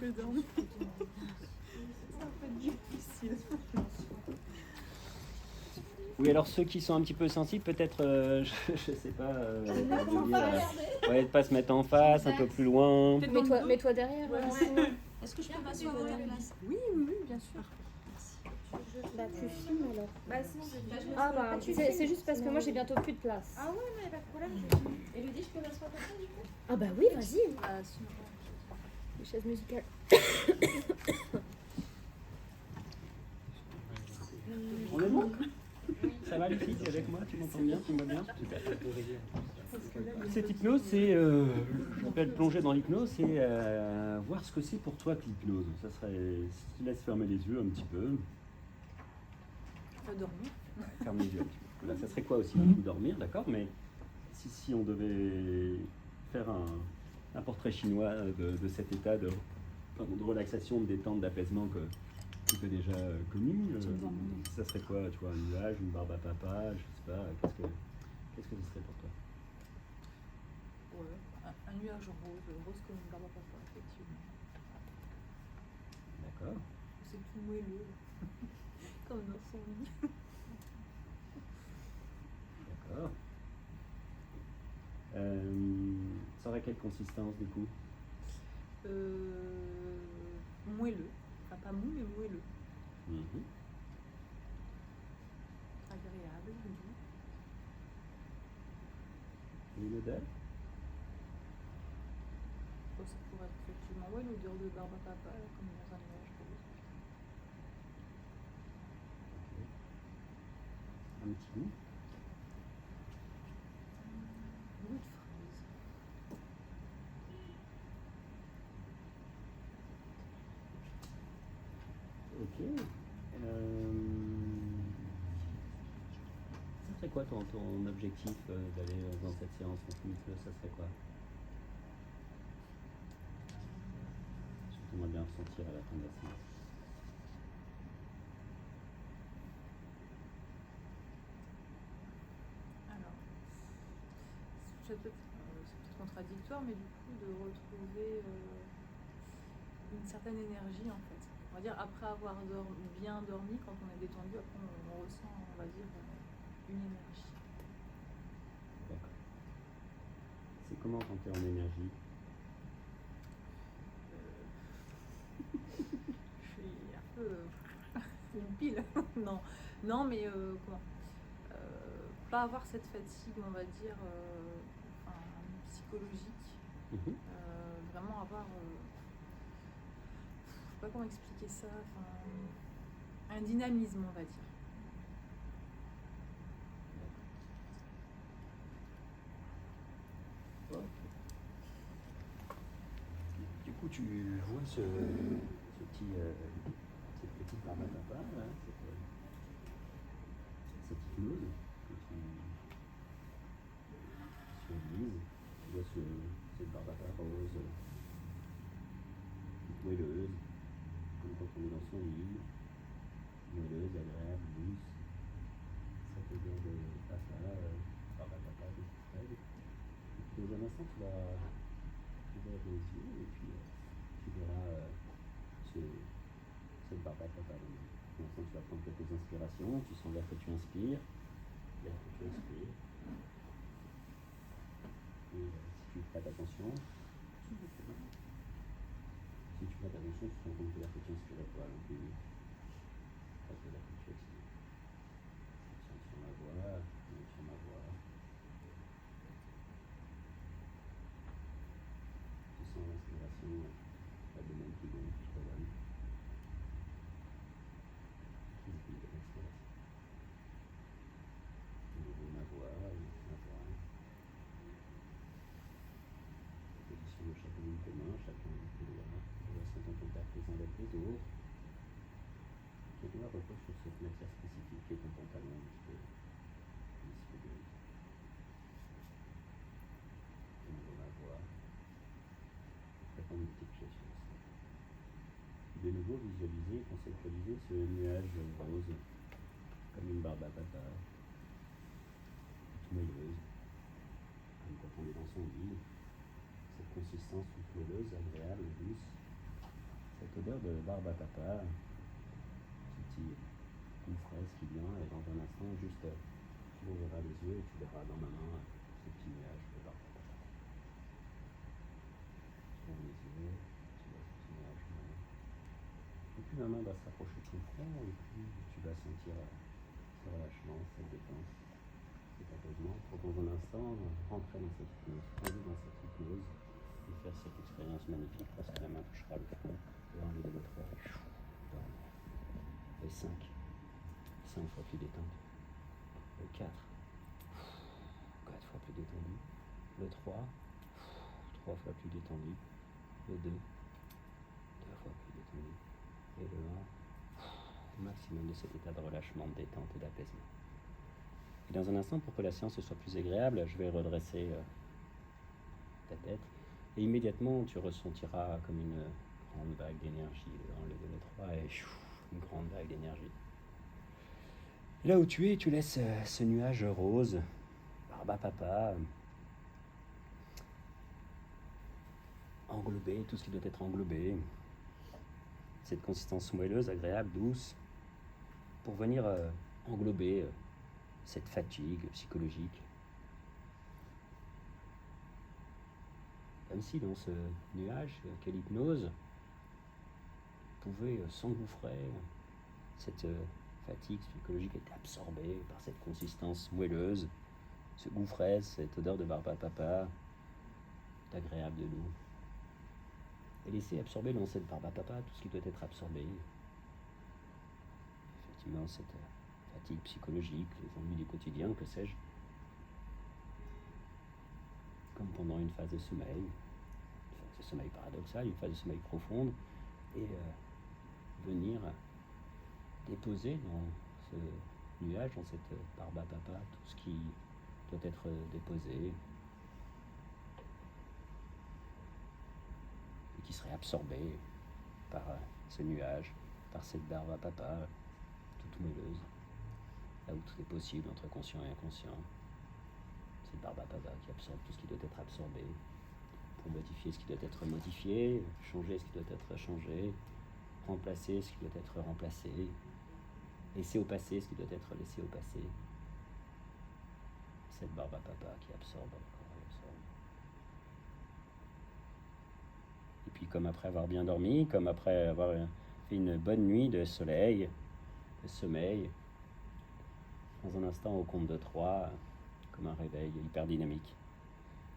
Je dormir. Ça peut être difficile. Oui, alors ceux qui sont un petit peu sensibles, peut-être, je sais pas, de pas se mettre en face, un peu plus loin. Mets-toi derrière. Ouais. Est-ce que je peux m'asseoir à ta place? Oui, bien sûr. Bah tu filmes alors. Bah sinon je vais Ah bah c'est juste parce que moi j'ai bientôt plus de place. Ah ouais, mais y a pas de problème. Elodie, je peux m'asseoir à ta place du coup? Ah bah oui, vas-y. Ah, sinon, Les chaises musicales. On est bon? Ça va les filles, t'es avec moi, tu m'entends bien, tu me vois bien? Super. Cette hypnose, c'est, je m'appelle plonger dans l'hypnose, c'est voir ce que c'est pour toi que l'hypnose. Ça serait, si tu laisses fermer les yeux un petit peu. dormir. Ferme les yeux un petit peu. Voilà, ça serait quoi aussi? Du coup, dormir, d'accord, mais si on devait faire un portrait chinois de cet état de relaxation, de détente, d'apaisement que tu as déjà connu, ça serait quoi? Tu vois, un nuage, une barbe à papa, je sais pas, qu'est-ce que ce serait pour toi? Ouais, un nuage rose comme une barbe à papa, effectivement. D'accord. C'est tout moelleux, comme dans son lit. D'accord. Ça aurait quelle consistance du coup? Moelleux. Enfin, pas mou, mais moelleux. Agréable, doux. Et l'odeur? Ça pourrait être effectivement l'odeur de barbe à papa, là, comme dans un nuage rose. Un petit goût? Goût de fraise. Ok. Ça serait quoi ton objectif d'aller dans cette séance en hypnose? Ça serait quoi? J'aimerais bien ressentir à la fin de la séance. Alors, c'est peut-être contradictoire, mais du coup, de retrouver une certaine énergie en fait. On va dire, après avoir bien dormi, quand on est détendu, après on ressent, on va dire, une énergie. D'accord. C'est comment quand tu es en énergie? Je suis un peu une pile. non, mais comment pas avoir cette fatigue, on va dire, psychologique. Vraiment avoir, je sais pas comment expliquer ça, un dynamisme, on va dire. Du coup, tu vois cette petite barbe à papa, là, cette hypnose que tu visualises. Tu vois cette barbe à papa rose, moelleuse, comme quand on est dans son lit, moelleuse, agréable, douce. Ça te vient de papa, barbe à papa, de Fred. Et puis dans un instant, tu vas ouvrir les yeux et puis tu verras cette barbe à papa. Pour l'instant, tu vas prendre quelques inspirations. Tu sens l'air que tu inspires, l'air que tu expires. Et si tu prêtes attention, si tu prêtes attention, tu te rends compte que l'air que tu inspires est pas non plus pas que l'air que tu expires. Attention sur ma voix, sur ma voix. Tu sens l'inspiration, l'abdomen qui gonfle, qui redonne. Et puis l'expiration. De nouveau ma voix, ma voix. Position de chacun de tes mains, chacun de tes doigts. Tu vas sentir en contact les uns avec les autres. Et tu vas repose sur cette matière spécifique qui est ton pantalon un petit peu grise. De nouveau ma voix. Prendre une petite pièce sur le sol. De nouveau visualiser, conceptualiser ce nuage rose comme une barbe à papa, toute moelleuse, comme quand on est dans son lit, cette consistance souffleuse, agréable, douce. Cette odeur de barbe à papa, petit une fraise qui vient, et dans un instant, juste tu ouvriras les yeux et tu verras dans ma main ce petit nuage de barbe à papa. Tu ouvres les yeux, tu vois ce petit nuage de ma main. Et puis ma main va s'approcher de ton front, et puis tu vas sentir ce relâchement, cette détente, cet apaisement, pour dans un instant rentrer dans cette hypnose, plonger dans cette hypnose, et faire cette expérience magnifique, parce que la main touchera le front, et en le 3, et 5 fois plus détendu. Le 4 fois plus détendu. Le 3 fois plus détendu. Le 2 fois plus détendu. Et le 1 au maximum de cet état de relâchement, de détente et d'apaisement. Et dans un instant, pour que la séance soit plus agréable, je vais redresser ta tête. Et immédiatement, tu ressentiras comme une grande vague d'énergie. Le 1, le 2, le 3 et une grande vague d'énergie. Là où tu es, tu laisses ce nuage rose, barbe à papa, englober tout ce qui doit être englobé. Cette consistance moelleuse, agréable, douce, pour venir englober cette fatigue psychologique. Comme si dans ce nuage, quelle hypnose pouvait s'engouffrer cette fatigue psychologique est absorbée par cette consistance moelleuse, ce goût frais, cette odeur de barbe à papa, agréable de l'eau. Et laisser absorber dans cette barbe à papa tout ce qui doit être absorbé. Effectivement, cette fatigue psychologique, les ennuis du quotidien, que sais-je. Comme pendant une phase de sommeil paradoxal, une phase de sommeil profonde, et venir déposer dans ce nuage, dans cette barbe à papa, tout ce qui doit être déposé et qui serait absorbé par ce nuage, par cette barbe à papa toute moelleuse, là où tout est possible entre conscient et inconscient. Cette barbe à papa qui absorbe tout ce qui doit être absorbé pour modifier ce qui doit être modifié, changer ce qui doit être changé, remplacer ce qui doit être remplacé, laisser au passé ce qui doit être laissé au passé. Cette barbe à papa qui absorbe encore et absorbe. Et puis comme après avoir bien dormi, comme après avoir fait une bonne nuit de soleil, de sommeil, dans un instant au compte de 3, comme un réveil hyper dynamique,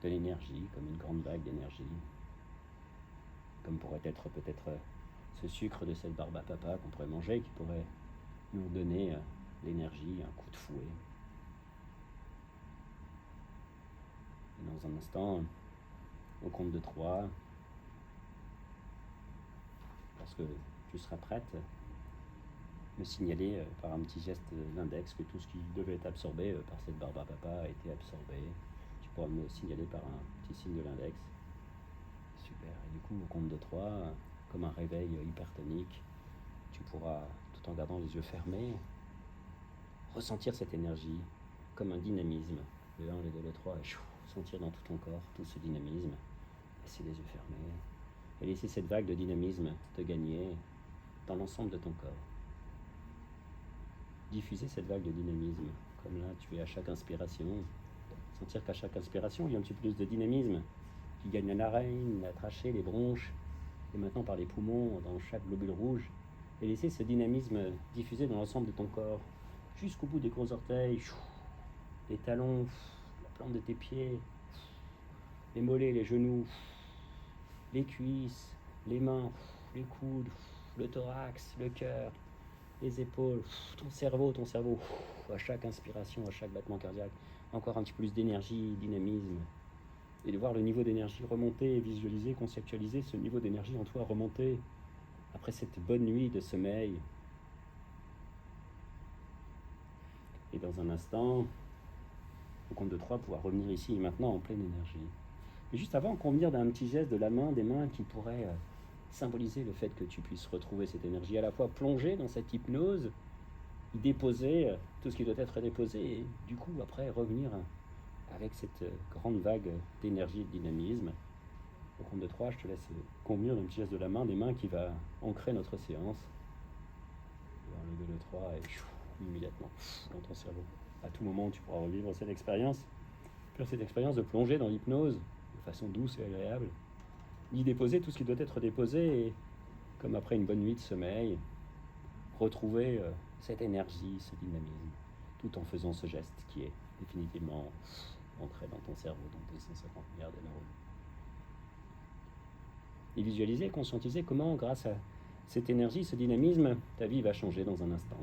de l'énergie, comme une grande vague d'énergie, comme pourrait être peut-être ce sucre de cette barbe à papa qu'on pourrait manger, qui pourrait nous donner l'énergie, un coup de fouet. Et dans un instant, au compte de 3, lorsque tu seras prête, me signaler par un petit geste d'index que tout ce qui devait être absorbé par cette barbe à papa a été absorbé. Tu pourras me signaler par un petit signe de l'index. Super. Et du coup, au compte de 3, comme un réveil hypertonique, tu pourras, tout en gardant les yeux fermés, ressentir cette énergie comme un dynamisme. Le 1, le 2, le 3, et sentir dans tout ton corps tout ce dynamisme. Laisser les yeux fermés et laisser cette vague de dynamisme te gagner dans l'ensemble de ton corps. Diffuser cette vague de dynamisme, comme là tu es à chaque inspiration. Sentir qu'à chaque inspiration, il y a un petit peu plus de dynamisme qui gagne la narine, la trachée, les bronches, et maintenant par les poumons, dans chaque globule rouge, et laisser ce dynamisme diffuser dans l'ensemble de ton corps, jusqu'au bout des gros orteils, les talons, la plante de tes pieds, les mollets, les genoux, les cuisses, les mains, les coudes, le thorax, le cœur, les épaules, ton cerveau, à chaque inspiration, à chaque battement cardiaque, encore un petit peu plus d'énergie, dynamisme, et de voir le niveau d'énergie remonter, visualiser, conceptualiser ce niveau d'énergie en toi remonter après cette bonne nuit de sommeil. Et dans un instant, au compte de 3, pouvoir revenir ici et maintenant en pleine énergie. Et juste avant, convenir d'un petit geste de la main, des mains qui pourrait symboliser le fait que tu puisses retrouver cette énergie, à la fois plonger dans cette hypnose, y déposer tout ce qui doit être déposé, et du coup après revenir avec cette grande vague d'énergie et de dynamisme, Au compte de 3, je te laisse convenir d'un petit geste de la main, des mains qui va ancrer notre séance. Alors, le 2, le 3, et immédiatement dans ton cerveau. À tout moment, tu pourras revivre cette expérience. Puis cette expérience de plonger dans l'hypnose de façon douce et agréable. Y déposer tout ce qui doit être déposé, et comme après une bonne nuit de sommeil, retrouver cette énergie, ce dynamisme, tout en faisant ce geste qui est définitivement ancré dans ton cerveau, dans tes 150 milliards de neurones. Et visualiser, conscientiser comment, grâce à cette énergie, ce dynamisme, ta vie va changer dans un instant.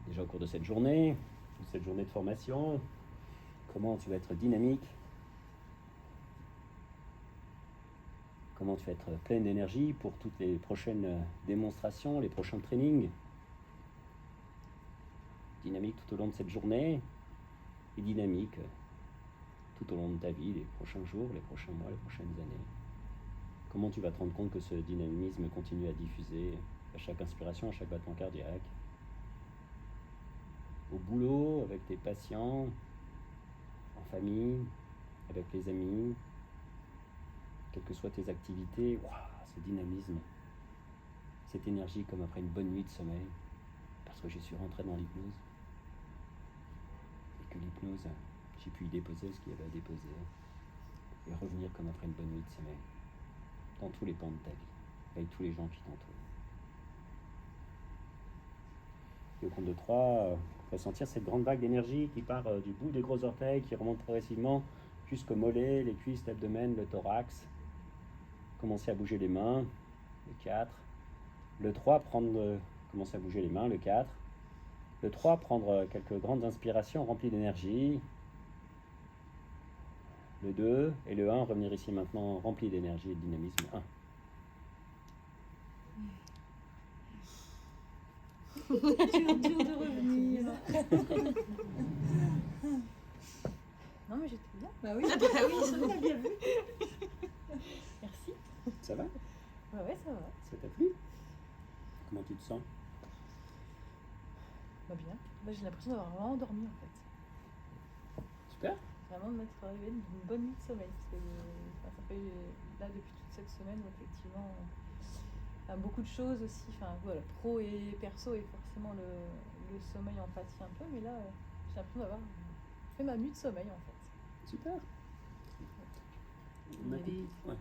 Déjà au cours de cette journée de formation, comment tu vas être dynamique, comment tu vas être pleine d'énergie pour toutes les prochaines démonstrations, les prochains trainings. Dynamique tout au long de cette journée et dynamique tout au long de ta vie, les prochains jours, les prochains mois, les prochaines années. Comment tu vas te rendre compte que ce dynamisme continue à diffuser à chaque inspiration, à chaque battement cardiaque, au boulot, avec tes patients, en famille, avec les amis, quelles que soient tes activités. Waouh, ce dynamisme, cette énergie comme après une bonne nuit de sommeil, parce que je suis rentré dans l'hypnose. Et que l'hypnose, j'ai pu y déposer ce qu'il y avait à déposer, et revenir comme après une bonne nuit de sommeil, dans tous les pans de ta vie, avec tous les gens qui t'entourent. Et au compte de 3, ressentir cette grande vague d'énergie qui part du bout des gros orteils, qui remonte progressivement jusqu'aux mollets, les cuisses, l'abdomen, le thorax. Commencer à bouger les mains, le 4. Le 3, commencer à bouger les mains, le 4. Le 3, prendre quelques grandes inspirations remplies d'énergie. Le 2 et le 1, revenir ici maintenant rempli d'énergie et de dynamisme. 1. Dur de revenir. Non mais j'étais bien. Bah oui, ça va bien vu. Merci. Ça va? Ouais, ça va. Ça t'a plu? Comment tu te sens? Bah bien. Bah, j'ai l'impression d'avoir vraiment dormi en fait. Super. Vraiment de m'être arrivé d'une bonne nuit de sommeil. Parce que ça fait là depuis toute cette semaine où effectivement beaucoup de choses aussi. Enfin voilà, pro et perso et forcément le sommeil en pâtit un peu. Mais là j'ai l'impression d'avoir fait ma nuit de sommeil en fait. Super. Il y a des- Ouais.